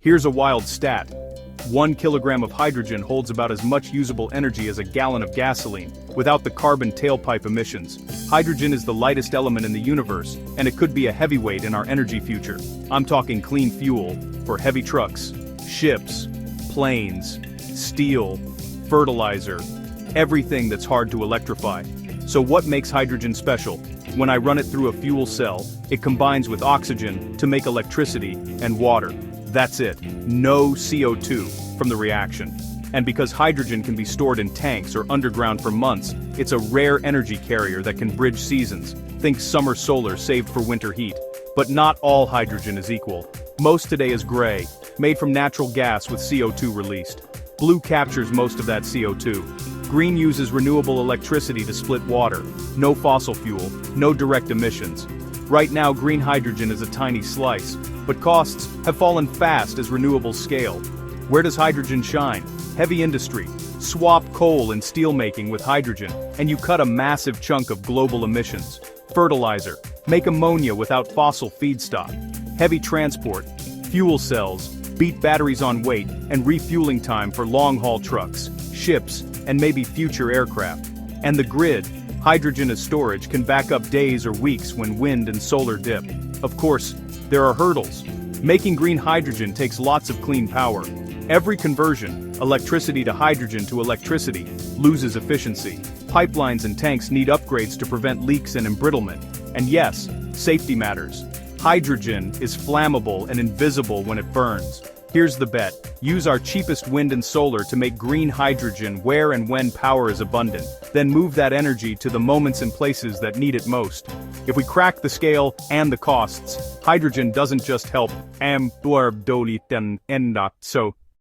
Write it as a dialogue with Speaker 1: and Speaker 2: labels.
Speaker 1: Here's a wild stat. 1 kilogram of hydrogen holds about as much usable energy as a gallon of gasoline, without the carbon tailpipe emissions. Hydrogen is the lightest element in the universe, and it could be a heavyweight in our energy future. I'm talking clean fuel for heavy trucks, ships, planes, steel, fertilizer, everything that's hard to electrify. So what makes hydrogen special? When I run it through a fuel cell, it combines with oxygen to make electricity and water. That's it. No CO2 from the reaction. And because hydrogen can be stored in tanks or underground for months, it's a rare energy carrier that can bridge seasons. Think summer solar saved for winter heat. But not all hydrogen is equal. Most today is gray, made from natural gas with CO2 released. Blue captures most of that CO2. Green uses renewable electricity to split water. No fossil fuel, no direct emissions. Right now, green hydrogen is a tiny slice, but costs have fallen fast as renewables scale. Where does hydrogen shine? Heavy industry. Swap coal and steelmaking with hydrogen, and you cut a massive chunk of global emissions. Fertilizer. Make ammonia without fossil feedstock. Heavy transport. Fuel cells. Beat batteries on weight and refueling time for long-haul trucks, ships, and maybe future aircraft. And the grid. Hydrogen as storage can back up days or weeks when wind and solar dip. Of course, there are hurdles. Making green hydrogen takes lots of clean power. Every conversion, electricity to hydrogen to electricity, loses efficiency. Pipelines and tanks need upgrades to prevent leaks and embrittlement. And yes, safety matters. Hydrogen is flammable and invisible when it burns. Here's the bet. Use our cheapest wind and solar to make green hydrogen where and when power is abundant. Then move that energy to the moments and places that need it most. If we crack the scale and the costs, hydrogen doesn't just help so